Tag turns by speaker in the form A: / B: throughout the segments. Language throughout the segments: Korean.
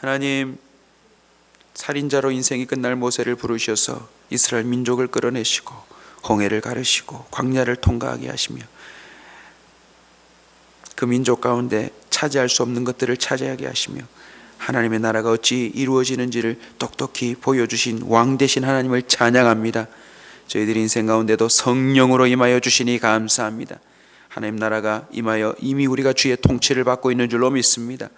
A: 하나님, 살인자로 인생이 끝날 모세를 부르셔서 이스라엘 민족을 끌어내시고 홍해를 가르시고 광야를 통과하게 하시며 그 민족 가운데 차지할 수 없는 것들을 차지하게 하시며 하나님의 나라가 어찌 이루어지는지를 똑똑히 보여주신 왕 되신 하나님을 찬양합니다. 저희들 인생 가운데도 성령으로 임하여 주시니 감사합니다. 하나님 나라가 임하여 이미 우리가 주의 통치를 받고 있는 줄로 믿습니다.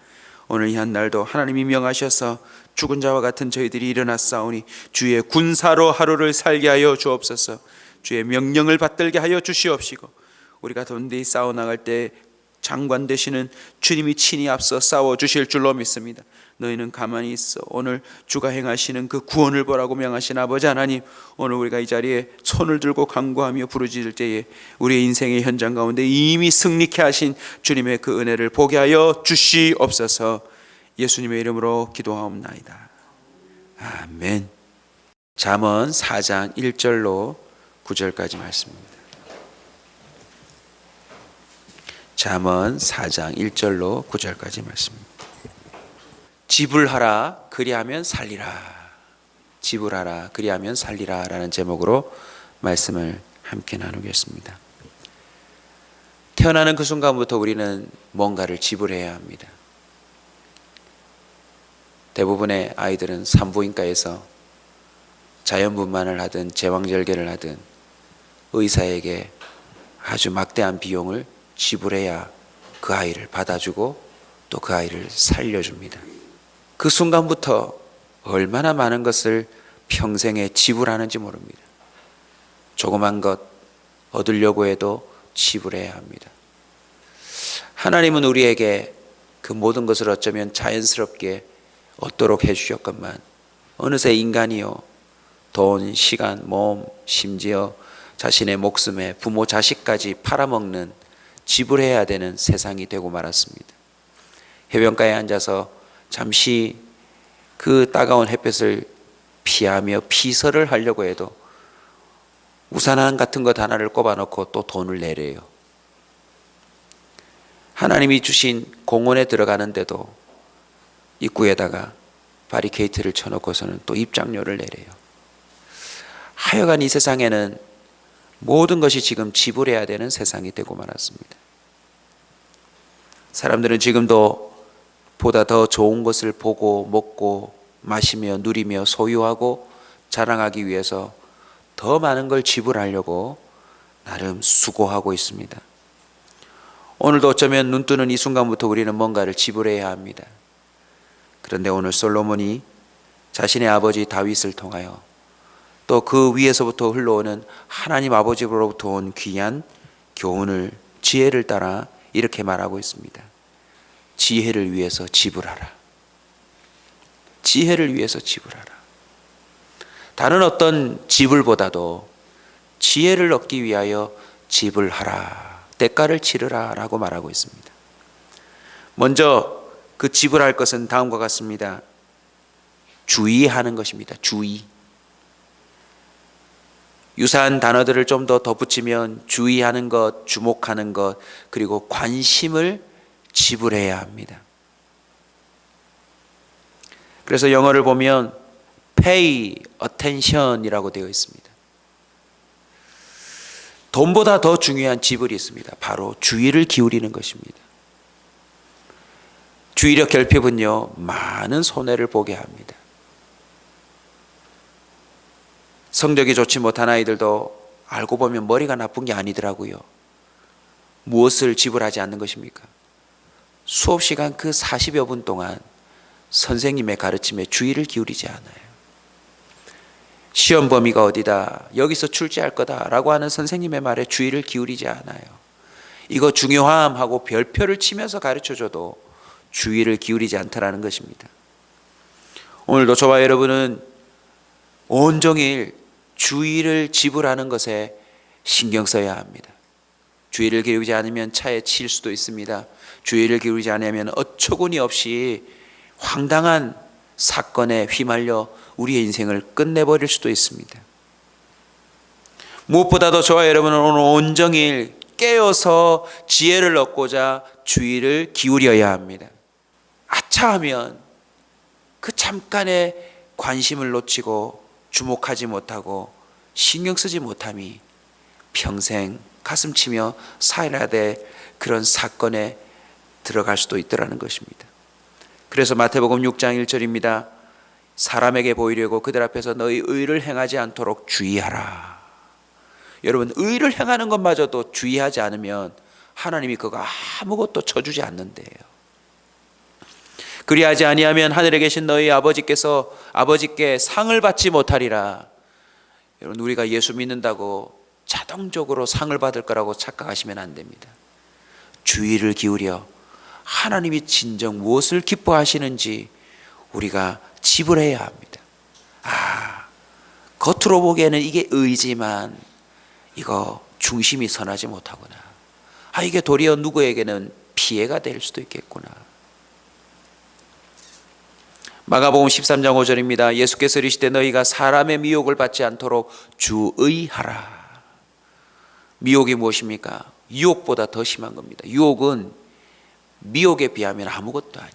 A: 오늘 이 한 날도 하나님이 명하셔서 죽은 자와 같은 저희들이 일어났사오니 주의 군사로 하루를 살게 하여 주옵소서. 주의 명령을 받들게 하여 주시옵시고 우리가 돈대히 싸워나갈 때 장관 되시는 주님이 친히 앞서 싸워주실 줄로 믿습니다. 너희는 가만히 있어. 오늘 주가 행하시는 그 구원을 보라고 명하신 아버지 하나님, 오늘 우리가 이 자리에 손을 들고 간구하며 부르짖을 때에 우리의 인생의 현장 가운데 이미 승리케 하신 주님의 그 은혜를 보게 하여 주시옵소서. 예수님의 이름으로 기도하옵나이다. 아멘. 잠언 4장 1절로 9절까지 말씀입니다. 잠언 4장 1절로 9절까지 말씀입니다. 지불하라 그리하면 살리라. 지불하라 그리하면 살리라 라는 제목으로 말씀을 함께 나누겠습니다. 태어나는 그 순간부터 우리는 뭔가를 지불해야 합니다. 대부분의 아이들은 산부인과에서 자연분만을 하든 제왕절개를 하든 의사에게 아주 막대한 비용을 지불해야 그 아이를 받아주고 또 그 아이를 살려줍니다. 그 순간부터 얼마나 많은 것을 평생에 지불하는지 모릅니다. 조그만 것 얻으려고 해도 지불해야 합니다. 하나님은 우리에게 그 모든 것을 어쩌면 자연스럽게 얻도록 해주셨건만 어느새 인간이요, 돈, 시간, 몸, 심지어 자신의 목숨에 부모, 자식까지 팔아먹는 지불해야 되는 세상이 되고 말았습니다. 해변가에 앉아서 잠시 그 따가운 햇볕을 피하며 피서를 하려고 해도 우산 같은 것 하나를 꼽아놓고 또 돈을 내래요. 하나님이 주신 공원에 들어가는데도 입구에다가 바리케이트를 쳐놓고서는 또 입장료를 내래요. 하여간 이 세상에는 모든 것이 지금 지불해야 되는 세상이 되고 말았습니다. 사람들은 지금도 보다 더 좋은 것을 보고 먹고 마시며 누리며 소유하고 자랑하기 위해서 더 많은 걸 지불하려고 나름 수고하고 있습니다. 오늘도 어쩌면 눈 뜨는 이 순간부터 우리는 뭔가를 지불해야 합니다. 그런데 오늘 솔로몬이 자신의 아버지 다윗을 통하여 또 그 위에서부터 흘러오는 하나님 아버지로부터 온 귀한 교훈을, 지혜를 따라 이렇게 말하고 있습니다. 지혜를 위해서 지불하라. 지혜를 위해서 지불하라. 다른 어떤 지불보다도 지혜를 얻기 위하여 지불하라, 대가를 치르라 라고 말하고 있습니다. 먼저 그 지불할 것은 다음과 같습니다. 주의하는 것입니다. 주의. 유사한 단어들을 좀 더 덧붙이면 주의하는 것, 주목하는 것, 그리고 관심을 지불해야 합니다. 그래서 영어를 보면 pay attention이라고 되어 있습니다. 돈보다 더 중요한 지불이 있습니다. 바로 주의를 기울이는 것입니다. 주의력 결핍은요, 많은 손해를 보게 합니다. 성적이 좋지 못한 아이들도 알고 보면 머리가 나쁜 게 아니더라고요. 무엇을 지불하지 않는 것입니까? 수업 시간 그 40여 분 동안 선생님의 가르침에 주의를 기울이지 않아요. 시험 범위가 어디다, 여기서 출제할 거다라고 하는 선생님의 말에 주의를 기울이지 않아요. 이거 중요함 하고 별표를 치면서 가르쳐줘도 주의를 기울이지 않다라는 것입니다. 오늘도 저와 여러분은 온종일 주의를 지불하는 것에 신경 써야 합니다. 주의를 기울이지 않으면 차에 칠 수도 있습니다. 주의를 기울이지 않으면 어처구니 없이 황당한 사건에 휘말려 우리의 인생을 끝내버릴 수도 있습니다. 무엇보다도 저와 여러분은 오늘 온종일 깨어서 지혜를 얻고자 주의를 기울여야 합니다. 아차 하면 그 잠깐의 관심을 놓치고 주목하지 못하고 신경 쓰지 못함이 평생 가슴치며 살아야 될 그런 사건에 들어갈 수도 있더라는 것입니다. 그래서 마태복음 6장 1절입니다. 사람에게 보이려고 그들 앞에서 너희 의를 행하지 않도록 주의하라. 여러분, 의를 행하는 것마저도 주의하지 않으면 하나님이 그거 아무것도 쳐주지 않는데요. 그리하지 아니하면 하늘에 계신 너희 아버지께서 아버지께 상을 받지 못하리라. 여러분, 우리가 예수 믿는다고 자동적으로 상을 받을 거라고 착각하시면 안 됩니다. 주의를 기울여 하나님이 진정 무엇을 기뻐하시는지 우리가 지불해야 합니다. 겉으로 보기에는 이게 의지만 이거 중심이 선하지 못하구나. 이게 도리어 누구에게는 피해가 될 수도 있겠구나. 마가복음 13장 5절입니다. 예수께서 이르시되 너희가 사람의 미혹을 받지 않도록 주의하라. 미혹이 무엇입니까? 유혹보다 더 심한 겁니다. 유혹은 미혹에 비하면 아무것도 아니에요.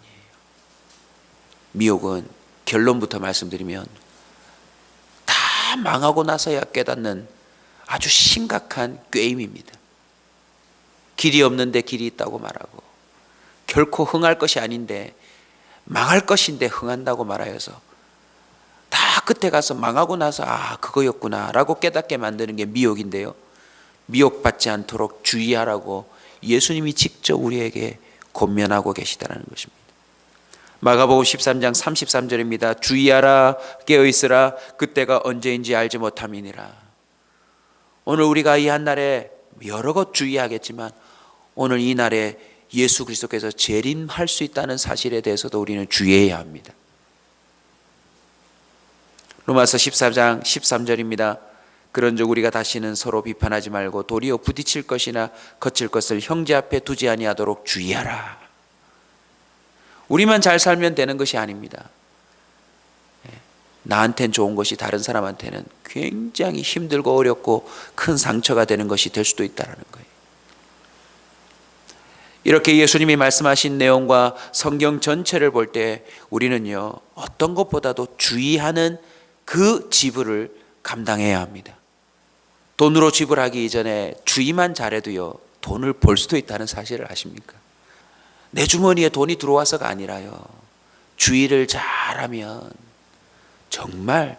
A: 미혹은 결론부터 말씀드리면 다 망하고 나서야 깨닫는 아주 심각한 꾀임입니다. 길이 없는데 길이 있다고 말하고 결코 흥할 것이 아닌데 망할 것인데 흥한다고 말하여서 다 끝에 가서 망하고 나서 그거였구나 라고 깨닫게 만드는 게 미혹인데요. 미혹받지 않도록 주의하라고 예수님이 직접 우리에게 권면하고 계시다는 것입니다. 마가복음 13장 33절입니다. 주의하라, 깨어있으라, 그때가 언제인지 알지 못함이니라. 오늘 우리가 이 한날에 여러 것 주의하겠지만 오늘 이 날에 예수 그리스도께서 재림할 수 있다는 사실에 대해서도 우리는 주의해야 합니다. 로마서 14장 13절입니다. 그런즉 우리가 다시는 서로 비판하지 말고 도리어 부딪힐 것이나 거칠 것을 형제 앞에 두지 아니하도록 주의하라. 우리만 잘 살면 되는 것이 아닙니다. 나한텐 좋은 것이 다른 사람한테는 굉장히 힘들고 어렵고 큰 상처가 되는 것이 될 수도 있다는 거예요. 이렇게 예수님이 말씀하신 내용과 성경 전체를 볼 때 우리는요, 어떤 것보다도 주의하는 그 지불을 감당해야 합니다. 돈으로 지불하기 이전에 주의만 잘해도요, 돈을 벌 수도 있다는 사실을 아십니까? 내 주머니에 돈이 들어와서가 아니라요, 주의를 잘하면 정말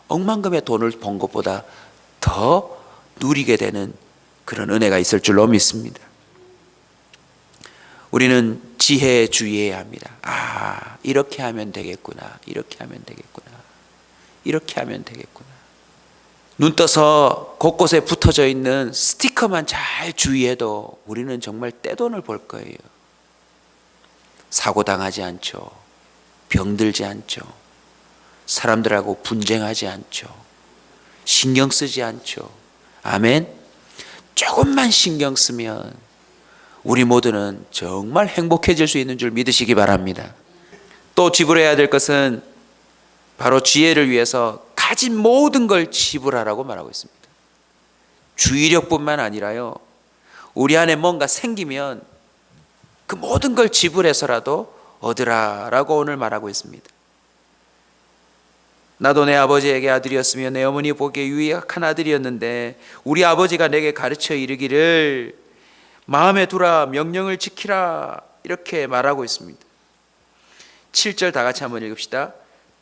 A: 억만금의 돈을 번 것보다 더 누리게 되는 그런 은혜가 있을 줄로 믿습니다. 우리는 지혜에 주의해야 합니다. 이렇게 하면 되겠구나, 이렇게 하면 되겠구나, 이렇게 하면 되겠구나. 눈 떠서 곳곳에 붙어져 있는 스티커만 잘 주의해도 우리는 정말 떼돈을 벌 거예요. 사고당하지 않죠. 병들지 않죠. 사람들하고 분쟁하지 않죠. 신경 쓰지 않죠. 아멘. 조금만 신경 쓰면 우리 모두는 정말 행복해질 수 있는 줄 믿으시기 바랍니다. 또 지불해야 될 것은 바로 지혜를 위해서 가진 모든 걸 지불하라고 말하고 있습니다. 주의력뿐만 아니라요, 우리 안에 뭔가 생기면 그 모든 걸 지불해서라도 얻으라라고 오늘 말하고 있습니다. 나도 내 아버지에게 아들이었으며 내 어머니 보기에 유익한 아들이었는데 우리 아버지가 내게 가르쳐 이르기를 마음에 두라, 명령을 지키라, 이렇게 말하고 있습니다. 7절 다 같이 한번 읽읍시다.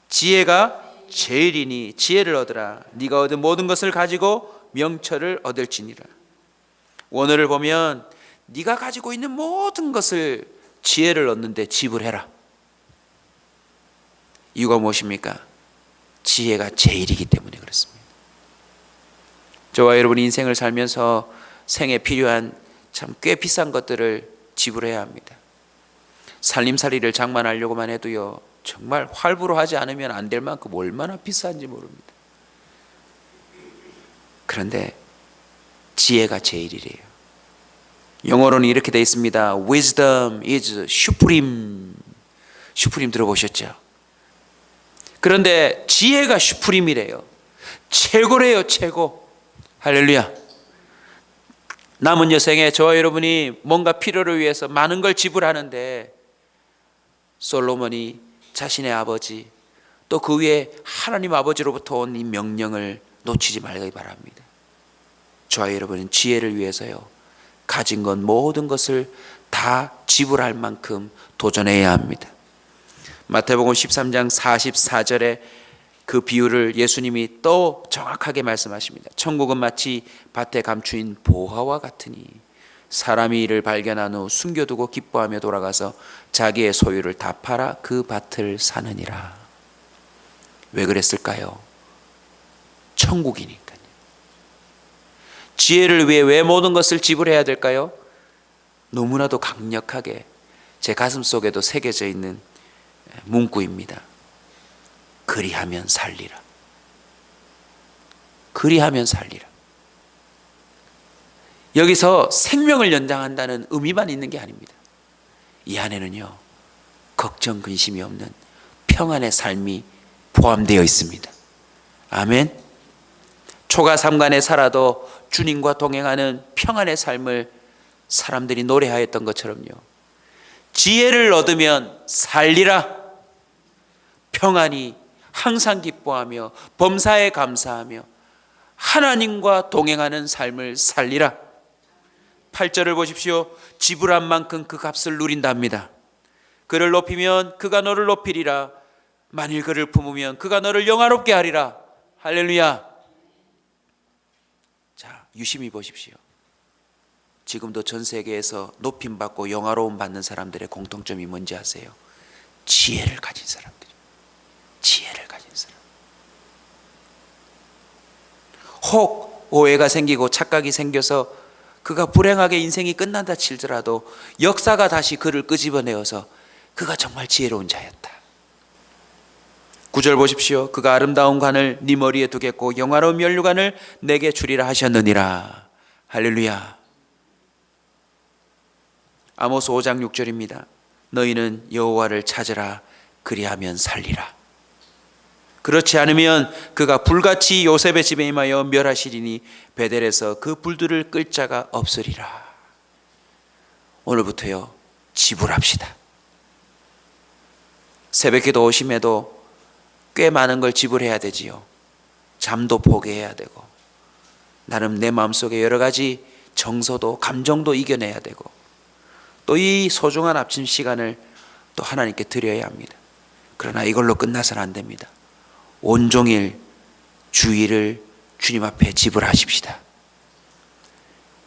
A: 지혜가 제일이니 지혜를 얻으라. 네가 얻은 모든 것을 가지고 명철을 얻을지니라. 원어를 보면 네가 가지고 있는 모든 것을 지혜를 얻는데 지불해라. 이유가 무엇입니까? 지혜가 제일이기 때문에 그렇습니다. 저와 여러분이 인생을 살면서 생에 필요한 참 꽤 비싼 것들을 지불해야 합니다. 살림살이를 장만하려고만 해도요, 정말 활부로 하지 않으면 안 될 만큼 얼마나 비싼지 모릅니다. 그런데 지혜가 제일이래요. 영어로는 이렇게 되어 있습니다. Wisdom is supreme. supreme 들어보셨죠? 그런데 지혜가 슈프림이래요. 최고래요, 최고. 할렐루야. 남은 여생에 저와 여러분이 뭔가 필요를 위해서 많은 걸 지불하는데 솔로몬이 자신의 아버지, 또 그 위에 하나님 아버지로부터 온 이 명령을 놓치지 말기 바랍니다. 저와 여러분은 지혜를 위해서요, 가진 것 모든 것을 다 지불할 만큼 도전해야 합니다. 마태복음 13장 44절에 그 비유를 예수님이 또 정확하게 말씀하십니다. 천국은 마치 밭에 감추인 보화와 같으니 사람이 이를 발견한 후 숨겨두고 기뻐하며 돌아가서 자기의 소유를 다 팔아 그 밭을 사느니라. 왜 그랬을까요? 천국이니까요. 지혜를 위해 왜 모든 것을 지불해야 될까요? 너무나도 강력하게 제 가슴 속에도 새겨져 있는 문구입니다. 그리하면 살리라. 그리하면 살리라. 여기서 생명을 연장한다는 의미만 있는 게 아닙니다. 이 안에는요, 걱정 근심이 없는 평안의 삶이 포함되어 있습니다. 아멘. 초가 삼간에 살아도 주님과 동행하는 평안의 삶을 사람들이 노래하였던 것처럼요, 지혜를 얻으면 살리라. 평안히 항상 기뻐하며 범사에 감사하며 하나님과 동행하는 삶을 살리라. 8절을 보십시오. 지불한 만큼 그 값을 누린답니다. 그를 높이면 그가 너를 높이리라. 만일 그를 품으면 그가 너를 영화롭게 하리라. 할렐루야. 자, 유심히 보십시오. 지금도 전 세계에서 높임받고 영화로움 받는 사람들의 공통점이 뭔지 아세요? 지혜를 가진 사람들. 지혜를 가진 사람. 혹 오해가 생기고 착각이 생겨서 그가 불행하게 인생이 끝난다 칠더라도 역사가 다시 그를 끄집어내어서 그가 정말 지혜로운 자였다. 9절 보십시오. 그가 아름다운 관을 네 머리에 두겠고 영화로운 면류관을 내게 주리라 하셨느니라. 할렐루야. 아모스 5장 6절입니다. 너희는 여호와를 찾으라. 그리하면 살리라. 그렇지 않으면 그가 불같이 요셉의 집에 임하여 멸하시리니 베델에서 그 불들을 끌 자가 없으리라. 오늘부터요, 지불합시다. 새벽기도 오심에도 꽤 많은 걸 지불해야 되지요. 잠도 포기해야 되고, 나름 내 마음속에 여러 가지 정서도 감정도 이겨내야 되고, 또 이 소중한 아침 시간을 또 하나님께 드려야 합니다. 그러나 이걸로 끝나서는 안 됩니다. 온종일 주일을 주님 앞에 지불하십시다.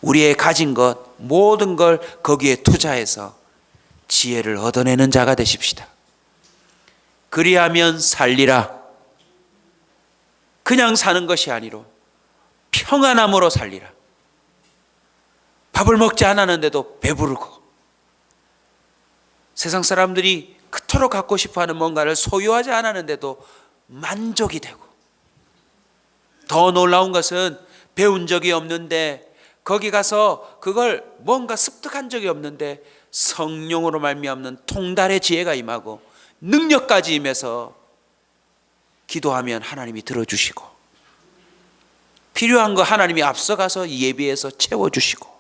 A: 우리의 가진 것 모든 걸 거기에 투자해서 지혜를 얻어내는 자가 되십시다. 그리하면 살리라. 그냥 사는 것이 아니로 평안함으로 살리라. 밥을 먹지 않았는데도 배부르고, 세상 사람들이 그토록 갖고 싶어하는 뭔가를 소유하지 않았는데도 만족이 되고, 더 놀라운 것은 배운 적이 없는데 거기 가서 그걸 뭔가 습득한 적이 없는데 성령으로 말미암는 통달의 지혜가 임하고 능력까지 임해서 기도하면 하나님이 들어주시고, 필요한 거 하나님이 앞서가서 예비해서 채워주시고,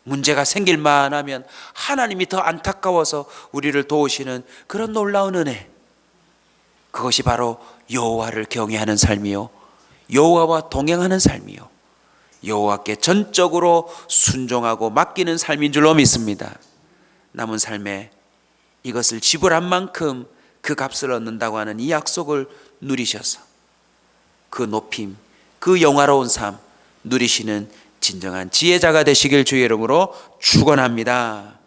A: 문제가 생길 만하면 하나님이 더 안타까워서 우리를 도우시는 그런 놀라운 은혜, 그것이 바로 여호와를 경외하는 삶이요, 여호와와 동행하는 삶이요, 여호와께 전적으로 순종하고 맡기는 삶인 줄로 믿습니다. 남은 삶에 이것을 지불한 만큼 그 값을 얻는다고 하는 이 약속을 누리셔서 그 높임, 그 영화로운 삶 누리시는 진정한 지혜자가 되시길 주의 이름으로 축원합니다.